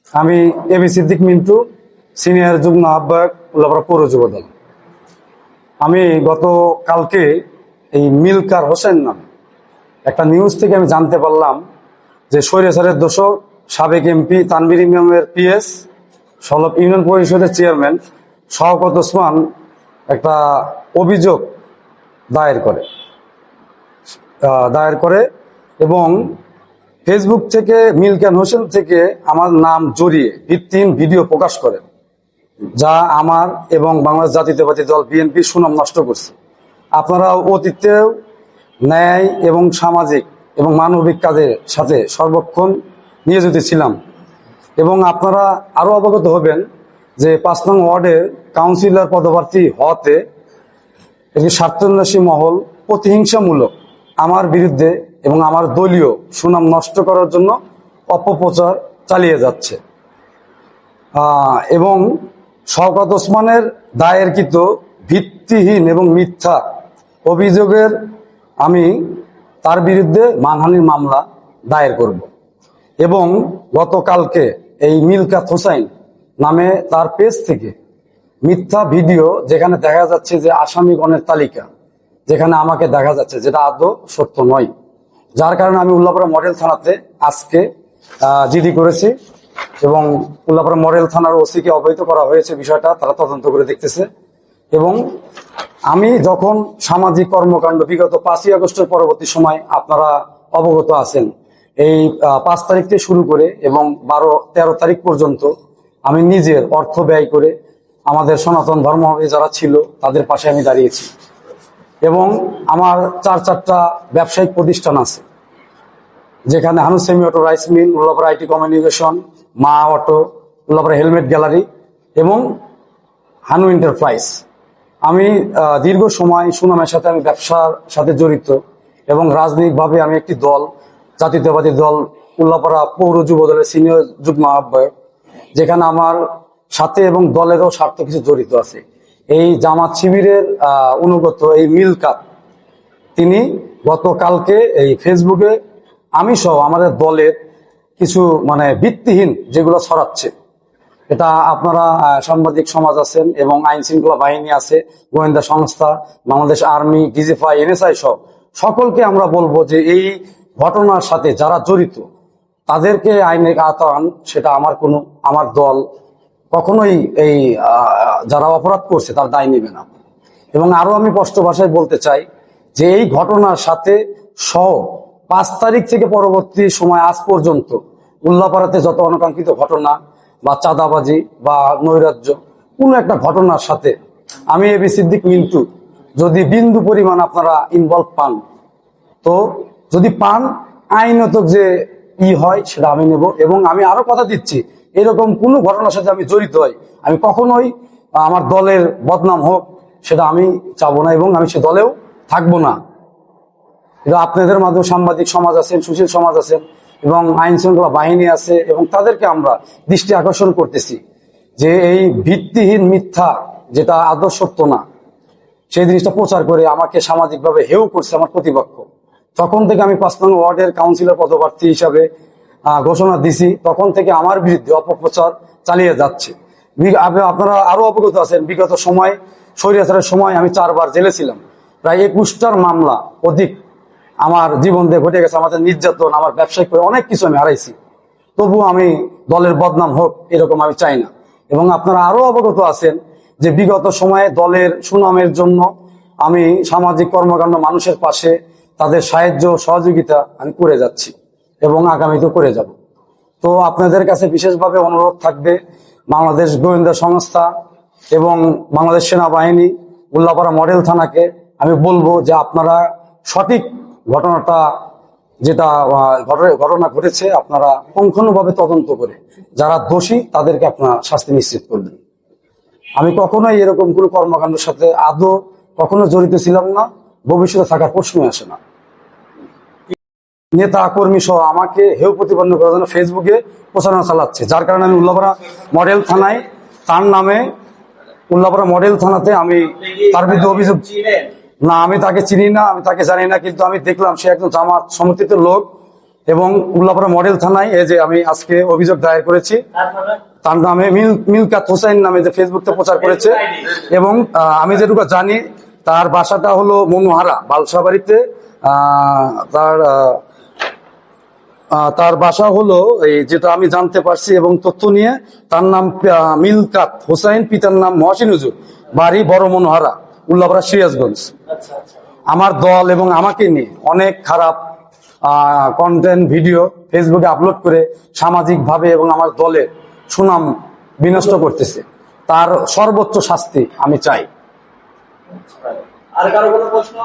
আমি AB Siddique Mintu, senior যুগ্ম আহ্বায়ক উল্লাপাড়া পৌর যুবদল। আমি গতকালকে এই মিলকার হোসেন নামে একটা নিউজ থেকে আমি জানতে পারলাম যে স্বৈরাচারের দোষক সাবেক এমপি তানভীর ইমামের পিএস সলভ ইউনিয়ন পরিষদের চেয়ারম্যান শওকত ওসমান একটা অভিযোগ দায়ের করে এবং ফেসবুক থেকে মিলকান হোসেন থেকে আমার নাম জড়িয়ে ভিত্তিহীন ভিডিও প্রকাশ করে, যা আমার এবং বাংলাদেশ জাতীয়তাবাদী দল বিএনপির সুনাম নষ্ট করছে। আপনারা অতীতেও ন্যায় এবং সামাজিক এবং মানবিক কাজের সাথে সর্বক্ষণ নিয়োজিত ছিলাম এবং আপনারা আরও অবগত হবেন যে ৫ নং ওয়ার্ডের কাউন্সিলর পদপ্রার্থী হওয়াতে একটি স্বার্থান্বেষী মহল প্রতিহিংসামূলক আমার বিরুদ্ধে এবং আমার দলীয় সুনাম নষ্ট করার জন্য অপপ্রচার চালিয়ে যাচ্ছে এবং শওকত ওসমানের দায়েরকৃত ভিত্তিহীন এবং মিথ্যা অভিযোগের আমি তার বিরুদ্ধে মানহানির মামলা দায়ের করব এবং গতকালকে এই মিলকাত হোসাইন নামে তার পেজ থেকে মিথ্যা ভিডিও যেখানে দেখা যাচ্ছে যে আসামিগণের তালিকা, যেখানে আমাকে দেখা যাচ্ছে যেটা আদৌ সত্য নয়, যার কারণে আমি উল্লাপাড়া মডেল থানাতে আজকে জিডি করেছি এবং উল্লাপাড়া মডেল থানার ওসিকে অবহিত করা হয়েছে বিষয়টা, তারা তদন্ত করে দেখতেছে। এবং আমি যখন সামাজিক কর্মকাণ্ড বিগত 5ই আগস্টের পরবর্তী সময় আপনারা অবগত আছেন, এই 5 তারিখ থেকে শুরু করে এবং 12-13 তারিখ পর্যন্ত আমি নিজের অর্থ ব্যয় করে আমাদের সনাতন ধর্মাবলম্বী যারা ছিল তাদের পাশে আমি দাঁড়িয়েছি এবং আমার 4-4টা ব্যবসায়িক প্রতিষ্ঠান আছে, যেখানে Hanu semi auto rice mill, Ullapara IT communication, Ma auto, Ullapara helmet gallery এবং হানু এন্টারপ্রাইজ। আমি দীর্ঘ সময় সুনামের সাথে আমি ব্যবসার সাথে জড়িত এবং রাজনৈতিকভাবে আমি একটি দল, জাতীয়তাবাদী দল উল্লাপাড়া পৌর যুব দলের সিনিয়র যুগ্ম আহ্বায়ক, যেখানে আমার সাথে এবং দলেরও স্বার্থ কিছু জড়িত আছে। এই জামাত শিবিরের অনুগত এই মিলকাত, তিনি গতকালকে এই ফেসবুকে আমি সহ আমাদের দলের কিছু ভিত্তিহীন যেগুলো ছড়াচ্ছে, এটা আপনারা সাংবাদিক সমাজ আছেন এবং আইন শৃঙ্খলা বাহিনী আছে, গোয়েন্দা সংস্থা, বাংলাদেশ আর্মি, ডিজিএফআই, এনএসআই সহ সকলকে আমরা বলবো যে এই ঘটনার সাথে যারা জড়িত তাদেরকে আইনের আওতায়, সেটা আমার দল কখনোই এই যারা অপরাধ করছে তার দায় নেবে না। এবং আরো আমি স্পষ্ট ভাষায় বলতে চাই যে এই ঘটনার সাথে সহ 5 তারিখ থেকে পরবর্তী সময় আজ পর্যন্ত উল্লাপাড়াতে যত অনাকাঙ্ক্ষিত ঘটনা বা চাঁদাবাজি বা নৈরাজ্য কোনো একটা ঘটনার সাথে আমি এবি সিদ্দিক মিন্টু যদি বিন্দু পরিমাণ আপনারা ইনভলভ পান, তো যদি পান আইনত যে হয় সেটা আমি নেব। এবং আমি আরো কথা দিচ্ছি, এরকম কোনো ঘটনার সাথে আমি জড়িত হই, আমি কখনোই আমার দলের বদনাম হোক সেটা আমি চাবো না এবং আমি সে দলেও থাকবো না। এটা আপনাদের মাধ্যমে সাংবাদিক সমাজ আছেন, সুশীল সমাজ আছেন এবং আইন শৃঙ্খলা বাহিনী আছে এবং তাদেরকে আমরা দৃষ্টি আকর্ষণ করতেছি যে এই ভিত্তিহীন মিথ্যা যেটা আদৌ সত্য না, সেই জিনিসটা প্রচার করে আমাকে সামাজিকভাবে হেয় করছে আমার প্রতিপক্ষ। তখন থেকে আমি 5 নং ওয়ার্ডের কাউন্সিলর পদপ্রার্থী হিসাবে ঘোষণা দিছি, তখন থেকে আমার বিরুদ্ধে অপপ্রচার চালিয়ে যাচ্ছে। আপনারা আরো অবগত আছেন, বিগত সময় স্বৈরাচারের সময় আমি 4 বার জেলে ছিলাম, প্রায় 21টার মামলা অধিক আমার জীবন দিয়ে ঘটে গেছে, আমাদের নির্যাতন, আমার ব্যবসায়িক করে অনেক কিছু আমি হারাইছি। তবু আমি দলের বদনাম হোক এরকম আমি চাই না। এবং আপনারা আরো অবগত আছেন যে বিগত সময়ে দলের সুনামের জন্য আমি সামাজিক কর্মকাণ্ড, মানুষের পাশে তাদের সাহায্য সহযোগিতা আমি করে যাচ্ছি এবং আগামীতেও করে যাব। তো আপনাদের কাছে বিশেষভাবে অনুরোধ থাকবে, বাংলাদেশ গোয়েন্দা সংস্থা এবং বাংলাদেশ সেনাবাহিনী, উল্লাপাড়া মডেল থানাকে আমি বলবো যে আপনারা সঠিক ঘটনাটা, যেটা ঘটনা ঘটেছে, আপনারা পুঙ্খানুভাবে তদন্ত করে যারা দোষী তাদেরকে আপনারা শাস্তি নিশ্চিত করবেন। আমি কখনোই এরকম কোনো কর্মকাণ্ডের সাথে আদৌ কখনো জড়িত ছিলাম না, ভবিষ্যতে থাকার প্রশ্নই আসে না। নেতা কর্মী সহ আমাকে হেয় প্রতিপন্ন করার জন্য ফেসবুকে প্রচারণা চালাচ্ছে, যার কারণে আমি উল্লাপাড়া মডেল থানায় তার নামে উল্লাপাড়া মডেল থানাতে আমি তার বিরুদ্ধে অভিযোগ। না, আমি তাকে চিনি না, আমি তাকে জানি না, কিন্তু আমি দেখলাম সে একজন জামাত সমর্থিত লোক এবং উল্লাপাড়া মডেল থানায় এই যে আমি আজকে অভিযোগ দায়ের করেছি। তার নামে মিলকাত হোসেন নামে যে ফেসবুকে প্রচার করেছে। এবং আমি যেটুকু জানি তার বাসাটা হলো মনোহারা বালসাবাড়িতে। তার বাসা হলো এই যেটা আমি জানতে পারছি এবং তথ্য নিয়ে, তার নাম মিলকাত হোসেন, পিতার নাম মহসিন হুজুর, বাড়ি বড় মনোহারা, উল্লাপাড়া সিরাজগঞ্জ। আমার দল এবং আমাকে নিয়ে অনেক খারাপ কন্টেন্ট ভিডিও ফেসবুকে আপলোড করে সামাজিকভাবে এবং আমার দলের সুনাম বিনষ্ট করতেছে। তার সর্বোচ্চ শাস্তি আমি চাই। আর কারো কোনো প্রশ্ন?